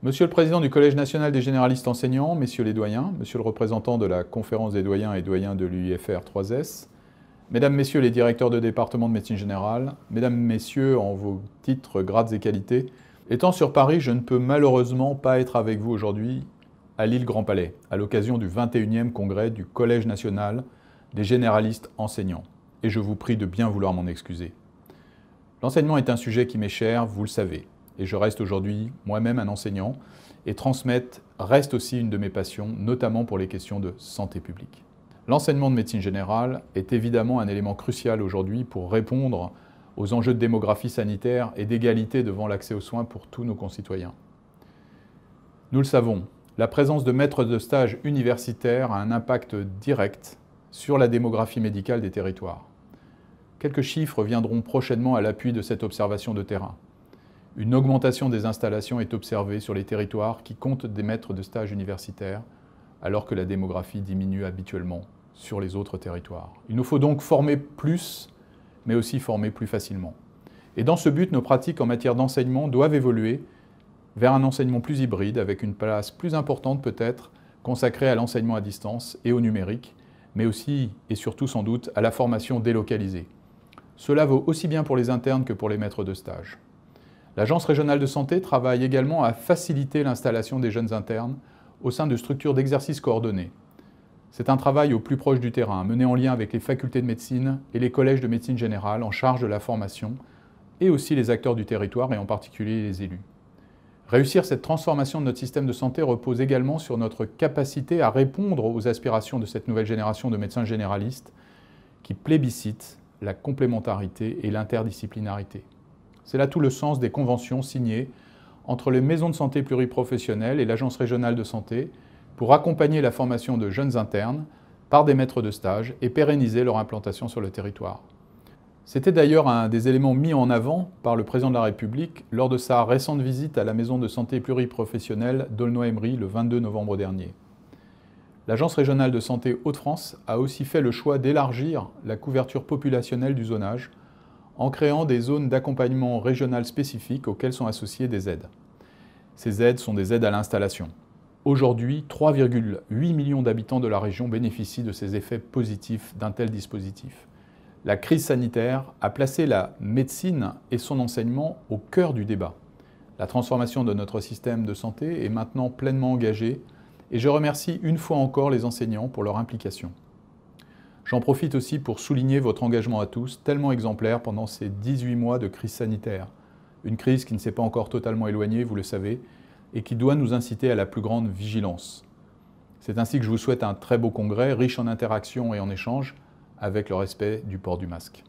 Monsieur le Président du Collège national des généralistes enseignants, Messieurs les doyens, Monsieur le représentant de la Conférence des doyens et doyens de l'UIFR 3S, Mesdames, Messieurs les directeurs de département de médecine générale, Mesdames, Messieurs en vos titres, grades et qualités, étant sur Paris, je ne peux malheureusement pas être avec vous aujourd'hui à l'île Grand Palais, à l'occasion du 21e congrès du Collège national des généralistes enseignants. Et je vous prie de bien vouloir m'en excuser. L'enseignement est un sujet qui m'est cher, vous le savez. Et je reste aujourd'hui moi-même un enseignant, et transmettre reste aussi une de mes passions, notamment pour les questions de santé publique. L'enseignement de médecine générale est évidemment un élément crucial aujourd'hui pour répondre aux enjeux de démographie sanitaire et d'égalité devant l'accès aux soins pour tous nos concitoyens. Nous le savons, la présence de maîtres de stage universitaires a un impact direct sur la démographie médicale des territoires. Quelques chiffres viendront prochainement à l'appui de cette observation de terrain. Une augmentation des installations est observée sur les territoires qui comptent des maîtres de stage universitaires, alors que la démographie diminue habituellement sur les autres territoires. Il nous faut donc former plus, mais aussi former plus facilement. Et dans ce but, nos pratiques en matière d'enseignement doivent évoluer vers un enseignement plus hybride, avec une place plus importante peut-être consacrée à l'enseignement à distance et au numérique, mais aussi et surtout sans doute à la formation délocalisée. Cela vaut aussi bien pour les internes que pour les maîtres de stage. L'Agence régionale de santé travaille également à faciliter l'installation des jeunes internes au sein de structures d'exercice coordonnées. C'est un travail au plus proche du terrain, mené en lien avec les facultés de médecine et les collèges de médecine générale en charge de la formation, et aussi les acteurs du territoire et en particulier les élus. Réussir cette transformation de notre système de santé repose également sur notre capacité à répondre aux aspirations de cette nouvelle génération de médecins généralistes qui plébiscitent la complémentarité et l'interdisciplinarité. C'est là tout le sens des conventions signées entre les maisons de santé pluriprofessionnelles et l'Agence régionale de santé pour accompagner la formation de jeunes internes par des maîtres de stage et pérenniser leur implantation sur le territoire. C'était d'ailleurs un des éléments mis en avant par le Président de la République lors de sa récente visite à la maison de santé pluriprofessionnelle d'Aulnoy-Emery le 22 novembre dernier. L'Agence régionale de santé Hauts-de-France a aussi fait le choix d'élargir la couverture populationnelle du zonage en créant des zones d'accompagnement régional spécifiques auxquelles sont associées des aides. Ces aides sont des aides à l'installation. Aujourd'hui, 3,8 millions d'habitants de la région bénéficient de ces effets positifs d'un tel dispositif. La crise sanitaire a placé la médecine et son enseignement au cœur du débat. La transformation de notre système de santé est maintenant pleinement engagée et je remercie une fois encore les enseignants pour leur implication. J'en profite aussi pour souligner votre engagement à tous, tellement exemplaire pendant ces 18 mois de crise sanitaire. Une crise qui ne s'est pas encore totalement éloignée, vous le savez, et qui doit nous inciter à la plus grande vigilance. C'est ainsi que je vous souhaite un très beau congrès, riche en interactions et en échanges, avec le respect du port du masque.